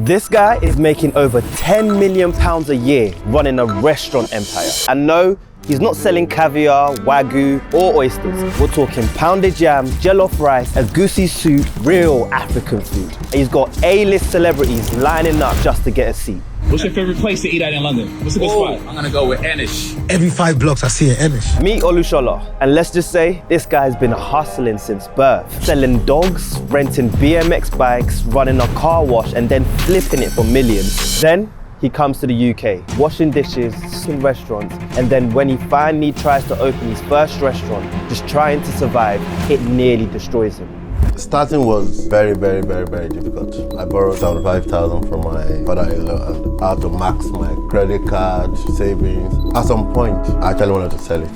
This guy is making over £10 million a year running a restaurant empire. And no, he's not selling caviar, wagyu or oysters. We're talking pounded yam, jollof rice, egusi soup, real African food. And he's got A-list celebrities lining up just to get a seat. What's your favorite place to eat at in London? What's a good spot? I'm gonna go with Enish. Every 5 blocks I see an Enish. Meet Olushola, and let's just say this guy's been hustling since birth. Selling dogs, renting BMX bikes, running a car wash and then flipping it for millions. Then he comes to the UK, washing dishes in restaurants, and then when he finally tries to open his first restaurant, just trying to survive, it nearly destroys him. Starting was very difficult. I borrowed 75,000 from my father-in-law and I had to max my credit card, savings. At some point, I actually wanted to sell it.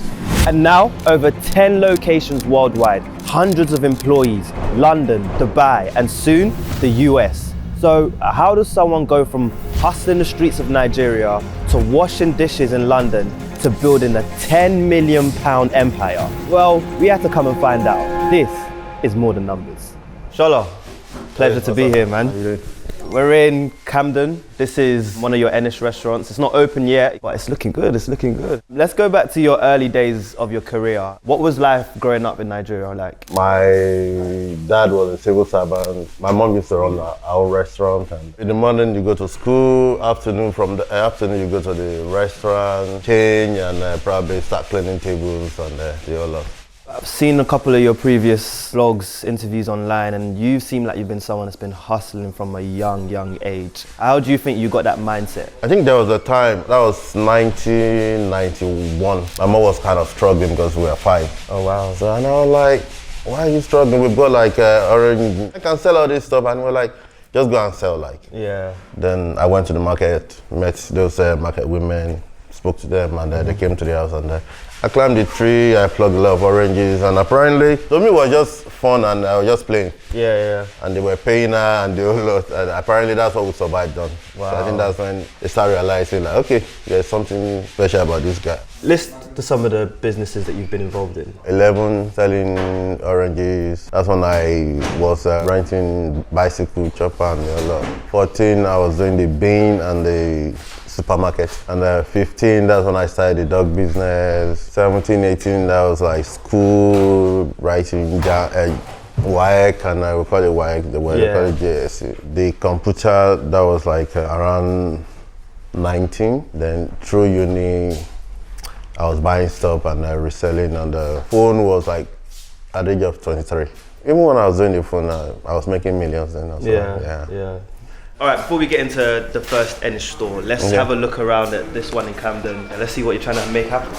And now, over 10 locations worldwide, hundreds of employees, London, Dubai, and soon, the US. So how does someone go from hustling the streets of Nigeria to washing dishes in London to building a £10 million empire? Well, we had to come and find out. This is more than numbers. Shola, pleasure to be here, man. We're in Camden. This is one of your Enish restaurants. It's not open yet, but it's looking good, it's looking good. Let's go back to your early days of your career. What was life growing up in Nigeria like? My dad was a civil servant. My mom used to run our restaurant. And in the morning you go to school, from the afternoon you go to the restaurant, change and probably start cleaning tables and the whole lot. I've seen a couple of your previous vlogs, interviews online, and you seem like you've been someone that's been hustling from a young age. How do you think you got that mindset? I think there was a time, that was 1991. My mom was kind of struggling because we were 5. Oh wow. So and I was like, why are you struggling? We've got like orange, I can sell all this stuff, and we're like, just go and sell like. Yeah. Then I went to the market, met those market women, spoke to them, and they came to the house, and I climbed the tree, I plucked a lot of oranges, and apparently, to me it was just fun and I was just playing. Yeah. And they were paying her and the whole lot, and apparently that's what we survived on. Wow. So I think that's when they started realizing like, okay, there's something special about this guy. List some of the businesses that you've been involved in. 11, selling oranges. That's when I was renting bicycle, chopper and the whole lot. 14, I was doing the bean and the supermarket. And 15, that's when I started the dog business. 17, 18, that was like school, writing WAEC, and I would call it WAEC, they call it JSC. The computer, that was like around 19. Then through uni, I was buying stuff and reselling, and the phone was like at the age of 23. Even when I was doing the phone, I was making millions then. Yeah. All right, before we get into the first Enish store, let's have a look around at this one in Camden and let's see what you're trying to make happen.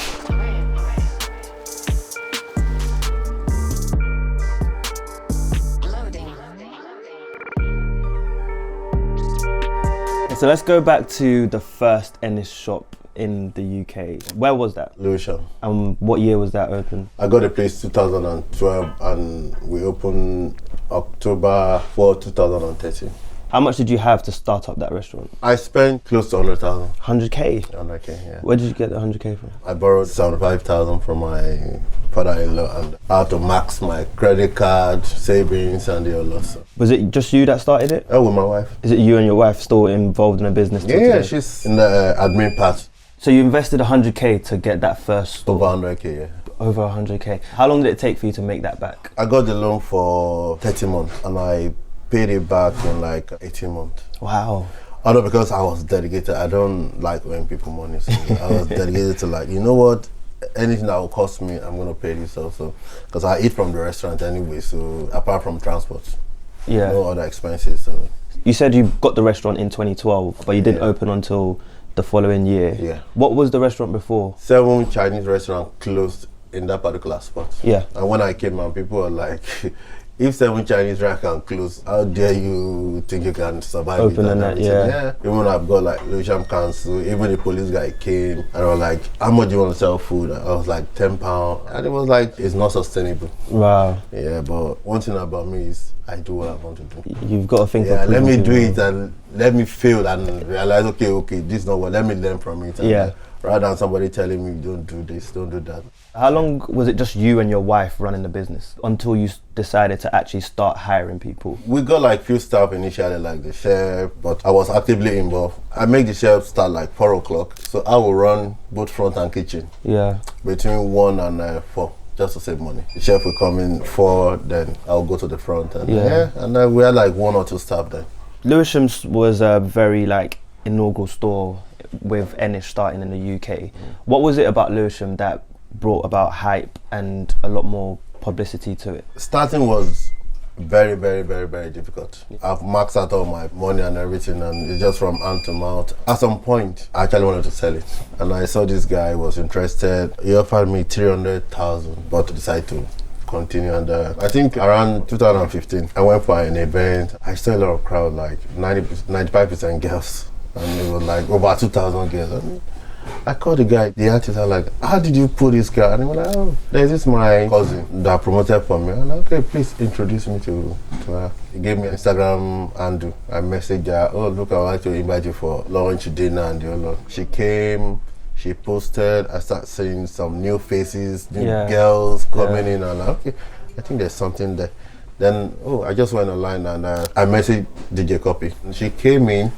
So let's go back to the first Enish shop in the UK. Where was that? Olushola. And what year was that open? I got the place 2012 and we opened October 4, 2013. How much did you have to start up that restaurant? I spent close to 100,000. 100K? 100K, yeah. Where did you get the 100K from? I borrowed 75,000 from my father-in-law and I had to max my credit card, savings and the whole lot. So. Was it just you that started it? Oh, with my wife. Is it you and your wife still involved in a business? Yeah, she's in the admin part. So you invested 100K to get that first store? Over 100K, yeah. Over 100K. How long did it take for you to make that back? I got the loan for 30 months and I paid it back in like 18 months. Wow. I know, because I was dedicated. I don't like owing people money. So I was dedicated to like, you know what? Anything that will cost me, I'm going to pay this also. Because I eat from the restaurant anyway, so apart from transport. Yeah. No other expenses. So. You said you got the restaurant in 2012, but you didn't open until the following year. Yeah. What was the restaurant before? 7 Chinese restaurants closed in that particular spot. Yeah. And when I came out, people were like, if 7 Chinese restaurants can close, how dare you think you can survive? Open and that, yeah. Even when I've got like Lewisham Council, even the police guy came and I was like, how much do you want to sell food? I was like, £10. And it was like, it's not sustainable. Wow. Yeah, but one thing about me is I do what I want to do. You've got to think of let me do it and let me fail and realize, okay, this is not what, let me learn from it. And rather than somebody telling me, don't do this, don't do that. How long was it just you and your wife running the business until you decided to actually start hiring people? We got like few staff initially, like the chef, but I was actively involved. I make the chef start like 4 o'clock, so I will run both front and kitchen. Yeah. Between 1 and 4, just to save money. The chef will come in 4, then I'll go to the front, and and then we had like 1 or 2 staff then. Lewisham's was a very like inaugural store with Enish starting in the UK. What was it about Lewisham that brought about hype and a lot more publicity to it? Starting was very, very, very, very difficult. I've maxed out all my money and everything, and it's just from hand to mouth. At some point, I actually wanted to sell it, and I saw this guy was interested. He offered me 300,000, but I decided to continue. And I think around 2015, I went for an event. I saw a lot of crowd, like 95% girls, and it was like over 2,000 girls. And I called the guy, the artist. I was like, how did you put this guy? And he was like, oh, there's this my cousin that promoted for me. And I'm like, okay, please introduce me to her. He gave me an Instagram handle. I messaged her, oh, look, I would like to invite you for lunch, dinner, and the other. She came, she posted. I started seeing some new faces, new girls coming in. And I'm like, okay, I think there's something there. Then, I just went online and I messaged DJ Copy. She came in,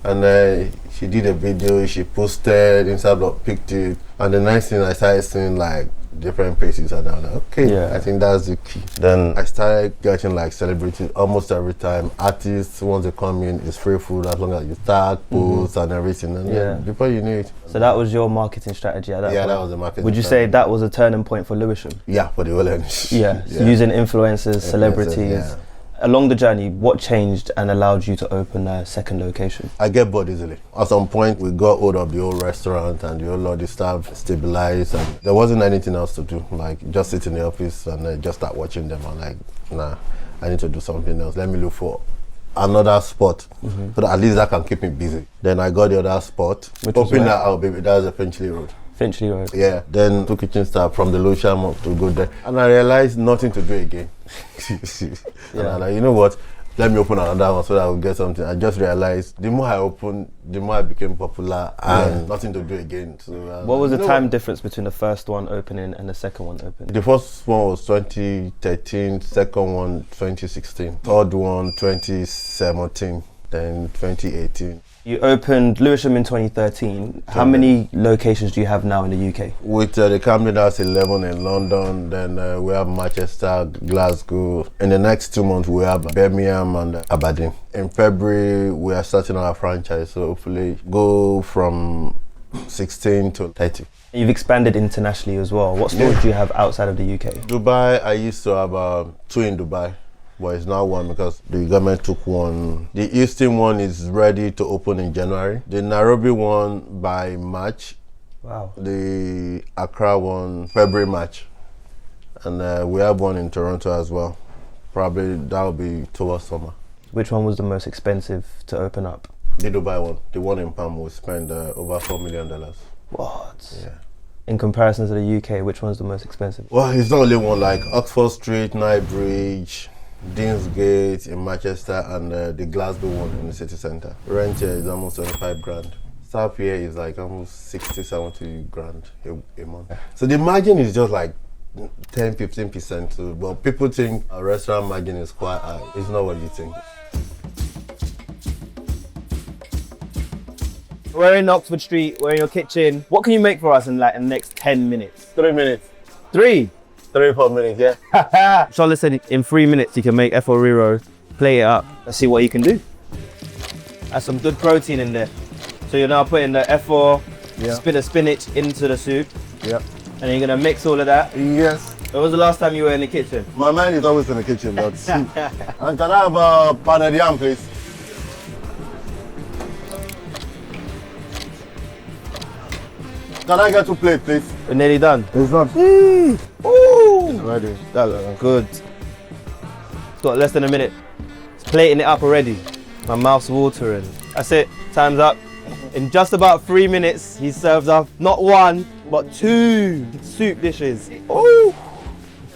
and she did a video, she posted, Instagram picked it, and the next thing I started seeing like different faces, and I was like, okay, I think that's the key. Then I started getting like celebrities almost every time. Artists, once they come in, it's free food as long as you tag, post, and everything, and then before you knew it. So that was your marketing strategy at that point? Yeah, that was the marketing Would you say that was a turning point for Lewisham? Yeah, for the whole Enish. So using influencers, celebrities. Along the journey, what changed and allowed you to open a second location? I get bored easily. At some point, we got hold of the old restaurant and the old lobby staff stabilized, and there wasn't anything else to do. Like just sit in the office and just start watching them. I'm like, nah, I need to do something else. Let me look for another spot so that at least that can keep me busy. Then I got the other spot. Open that out, baby. That was a Finchley Road. Finchley Road. Yeah. Then took kitchen staff from the Lewisham up to go there, and I realized nothing to do again. And I'm like, you know what? Let me open another one so that I will get something. I just realized the more I opened, the more I became popular, and nothing to do again. So what was the time difference between the first one opening and the second one opening? The first one was 2013, second one 2016, third one 2017, then 2018. You opened Lewisham in 2013. How many locations do you have now in the UK? With the company, that's 11 in London. Then we have Manchester, Glasgow. In the next 2 months, we have Birmingham and Aberdeen. In February, we are starting our franchise. So hopefully go from 16 to 30. You've expanded internationally as well. What stores do you have outside of the UK? Dubai, I used to have 2 in Dubai. But it's now 1 because the government took 1. The Houston one is ready to open in January. The Nairobi one by March. Wow. The Accra one, February, March. And we have 1 in Toronto as well. Probably that will be towards summer. Which one was the most expensive to open up? The Dubai one. The one in Palm, we spent over $4 million. What? Yeah. In comparison to the UK, which one's the most expensive? Well, it's not only one, like Oxford Street, Knightsbridge, Deansgate in Manchester, and the Glasgow one in the city centre. Rent here is almost 25 grand. Staff here is like almost 60, 70 grand a month. So the margin is just like 10-15%. So, but people think a restaurant margin is quite high. It's not what you think. We're in Oxford Street, we're in your kitchen. What can you make for us in like the next 10 minutes? 3 minutes. 3? 3-4 minutes, yeah. Shola said in 3 minutes you can make F4 plate it up. Let's see what you can do. That's some good protein in there. So you're now putting the F4 spin of spinach into the soup. Yep. And then you're gonna mix all of that. Yes. When was the last time you were in the kitchen? My man is always in the kitchen, but and can I have a pounded yam, please? Can I get 2 plates, please? We're nearly done. It's not. Ooh! It's ready. That looks good. It's got less than a minute. It's plating it up already. My mouth's watering. That's it. Time's up. In just about 3 minutes, he serves up not 1, but 2 soup dishes. Ooh!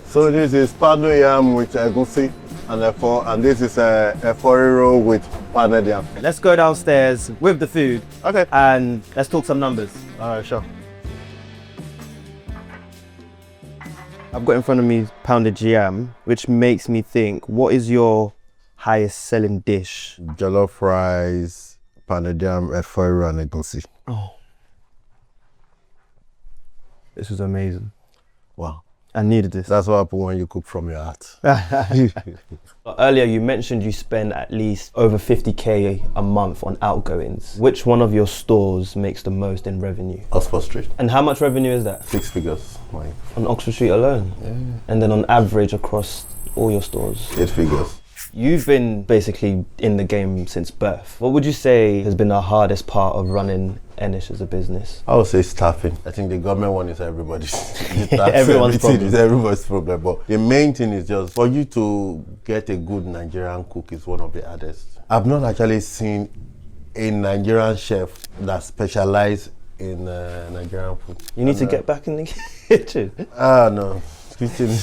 So this is pounded yam with egusi and F4, and this is a F4 with pounded yam. Let's go downstairs with the food. Okay. And let's talk some numbers. All right, sure. I've got in front of me pounded yam, which makes me think, what is your highest selling dish? Jollof rice, pounded yam, eforo, and egusi. Oh. This is amazing. Wow. I needed this. That's what happens when you cook from your heart. Earlier you mentioned you spend at least over 50k a month on outgoings. Which one of your stores makes the most in revenue? Oxford Street. And how much revenue is that? 6 figures. Like, On Oxford Street alone? yeah. And then on average across all your stores? 8 figures. You've been basically in the game since birth. What would you say has been the hardest part of running Enish as a business? I would say staffing. I think the government one is everybody's. Everyone's problem. It's everybody's problem. But the main thing is just for you to get a good Nigerian cook is one of the hardest. I've not actually seen a Nigerian chef that specializes in Nigerian food. You need to get back in the kitchen. No. Kitchen.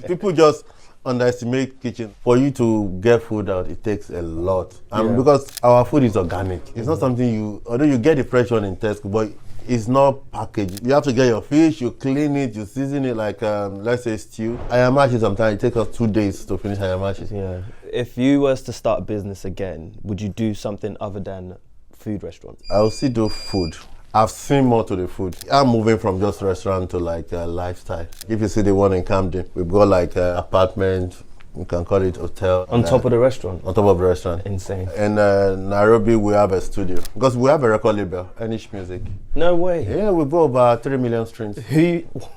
People just underestimate kitchen. For you to get food out, it takes a lot. And because our food is organic, it's not something although you get the fresh one in Tesco, but it's not packaged. You have to get your fish, you clean it, you season it like, let's say stew. Ayamachi sometimes it takes us 2 days to finish ayamachi. Yeah. If you was to start a business again, would you do something other than food restaurant? I'll still do food. I've seen more to the food. I'm moving from just restaurant to like lifestyle. If you see the one in Camden, we've got like apartment, you can call it hotel. On top of the restaurant? On top of the restaurant. Insane. In Nairobi, we have a studio. Because we have a record label, Enish Music. No way. Yeah, we've got about 3 million streams.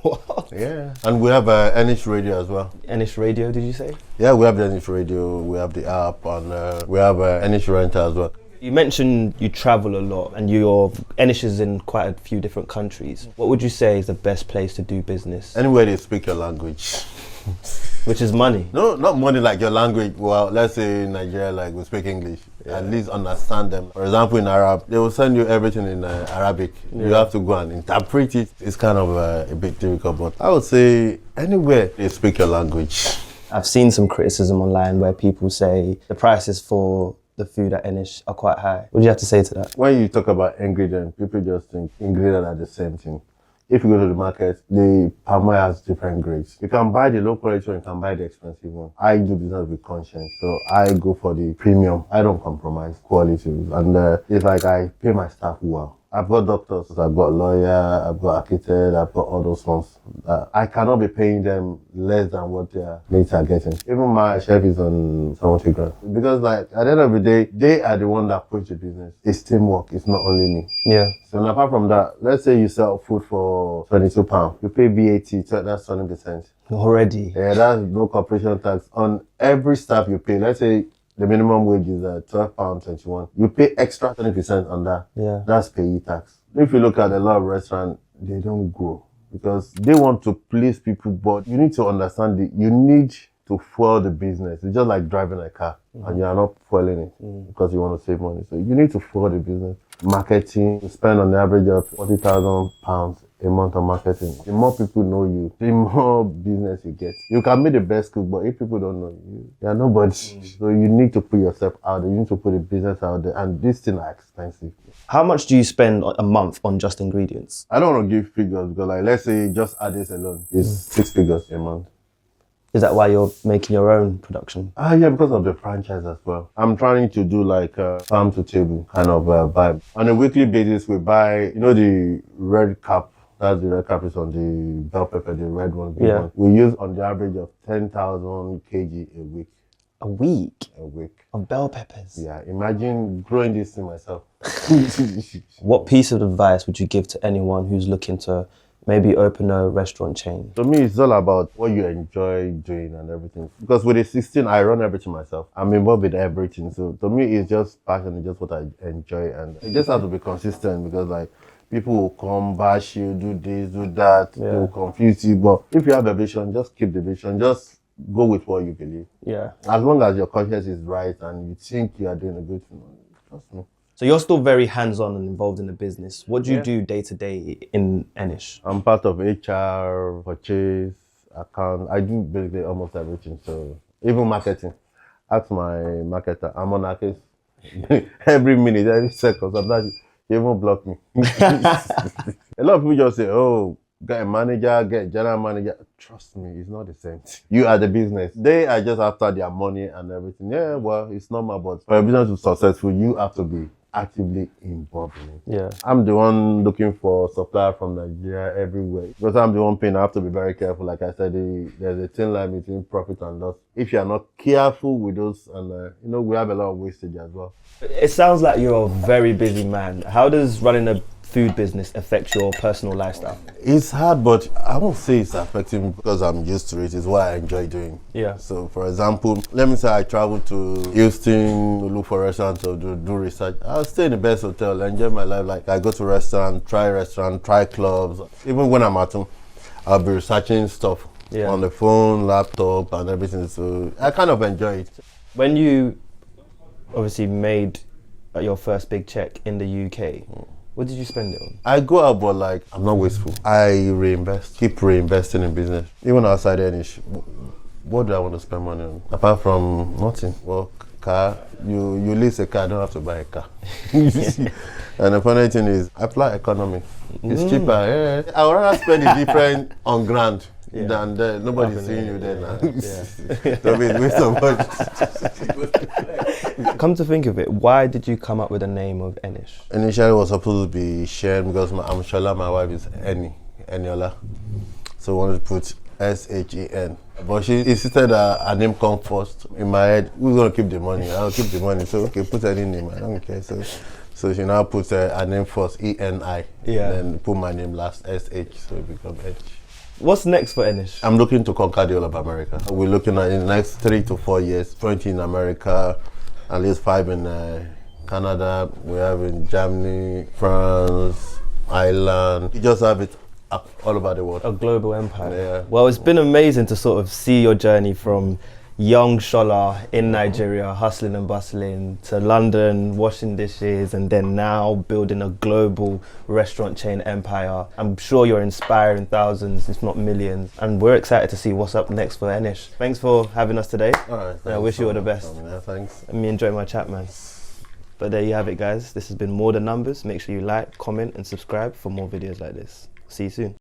What? Yeah. And we have Enish Radio as well. Enish Radio, did you say? Yeah, we have the Enish Radio, we have the app, and we have Enish Renter as well. You mentioned you travel a lot and your Enish is in quite a few different countries. What would you say is the best place to do business? Anywhere they speak your language. Which is money. No, not money like your language. Well, let's say in Nigeria, like we speak English. At least understand them. For example, in Arab, they will send you everything in Arabic. You have to go and interpret it. It's kind of a bit difficult, but I would say anywhere they speak your language. I've seen some criticism online where people say the prices for the food at Enish are quite high. What do you have to say to that? When you talk about ingredients, people just think ingredients are the same thing. If you go to the market, the palm oil has different grades. You can buy the low quality one, you can buy the expensive one. I do business with conscience, so I go for the premium. I don't compromise quality. And it's like I pay my staff well. I've got doctors, I've got lawyer, I've got architect, I've got all those ones. I cannot be paying them less than what their mates are getting. Even my chef is on 70 grand. Because like at the end of the day, they are the one that push the business. It's teamwork, it's not only me. Yeah. So apart from that, let's say you sell food for £22. You pay VAT, so that's 20%. Already? Yeah, that's no corporation tax. On every staff you pay, let's say the minimum wage is £12.21. You pay extra 20% on that. Yeah. That's payee tax. If you look at a lot of restaurants, they don't grow because they want to please people, but you need to understand you need to fuel the business. It's just like driving a car and you are not fueling it because you want to save money. So you need to fuel the business. Marketing, you spend on the average of £40,000 a month on marketing. The more people know you, the more business you get. You can be the best cook, but if people don't know you, you are nobody. So you need to put yourself out there. You need to put the business out there. And these things are expensive. How much do you spend a month on just ingredients? I don't want to give figures because like, let's say just add this alone. It's 6 figures a month. Is that why you're making your own production? Yeah, because of the franchise as well. I'm trying to do like a farm to table kind of vibe. On a weekly basis, we buy, the red cap. That's the red cap is on the bell pepper, the red one. Yeah. One. We use on the average of 10,000 kg a week. A week? A week. Of bell peppers? Yeah, imagine growing this thing myself. What piece of advice would you give to anyone who's looking to maybe open a restaurant chain? To me, it's all about what you enjoy doing and everything. Because with the 16, I run everything myself. I'm involved with everything. So to me, it's just passion. It's just what I enjoy. And you just have to be consistent because like, people will come, bash you, do this, do that. They will confuse you. But if you have a vision, just keep the vision. Just go with what you believe. Yeah. As long as your conscience is right and you think you are doing a good thing, trust me. So you're still very hands-on and involved in the business. What do you do day to day in Enish? I'm part of HR, purchase, account. I do basically almost everything. So even marketing. Ask my marketer. I'm on a case every minute, every second. Sometimes you even block me. A lot of people just say, oh, get a manager, get a general manager. Trust me, it's not the same. You are the business. They are just after their money and everything. Yeah, well, it's normal, but for a business to be successful, you have to be actively involved in it. Yeah. I'm the one looking for supplier from Nigeria everywhere. Because I'm the one paying, I have to be very careful. Like I said, there's a thin line between profit and loss. If you are not careful with those, and we have a lot of wastage as well. It sounds like you're a very busy man. How does running a food business affect your personal lifestyle? It's hard, but I won't say it's affecting me because I'm used to it. It's what I enjoy doing. Yeah. So, for example, let me say I travel to Houston to look for restaurants or do research. I'll stay in the best hotel, enjoy my life. Like I go to restaurant, try clubs. Even when I'm at home, I'll be researching stuff on the phone, laptop, and everything. So I kind of enjoy it. When you obviously made your first big check in the UK, what did you spend it on? I go out, but like, I'm not wasteful. I reinvest, keep reinvesting in business. Even outside Enish, what do I want to spend money on? Apart from nothing. Well, car, you lease a car, I don't have to buy a car. And the funny thing is, I fly economy. It's cheaper. Yeah. I would rather spend it different on grand than there. Nobody's seeing you there now. Don't be waste so much. Come to think of it, why did you come up with the name of Enish? Initially, it was supposed to be Shen because I'm Shola, my wife is Eniola. So I wanted to put S-H-E-N. But she insisted that her name come first. In my head, who's going to keep the money? I'll keep the money. So, okay, put any name. I don't care. So she now puts her name first, E-N-I. Yeah. Then put my name last, S-H. So it becomes H. What's next for Enish? I'm looking to conquer the whole of America. We're looking at in the next 3 to 4 years, 20 in America, at least 5 in Canada. We have in Germany, France, Ireland. We just have it all over the world. A global empire. Yeah. Well, it's been amazing to sort of see your journey from young Shola in Nigeria, hustling and bustling, to London, washing dishes, and then now building a global restaurant chain empire. I'm sure you're inspiring thousands, if not millions, and we're excited to see what's up next for Enish. Thanks for having us today. All right. And I wish you all the best. Thanks. Let me enjoy my chat, man. But there you have it, guys. This has been More Than Numbers. Make sure you like, comment, and subscribe for more videos like this. See you soon.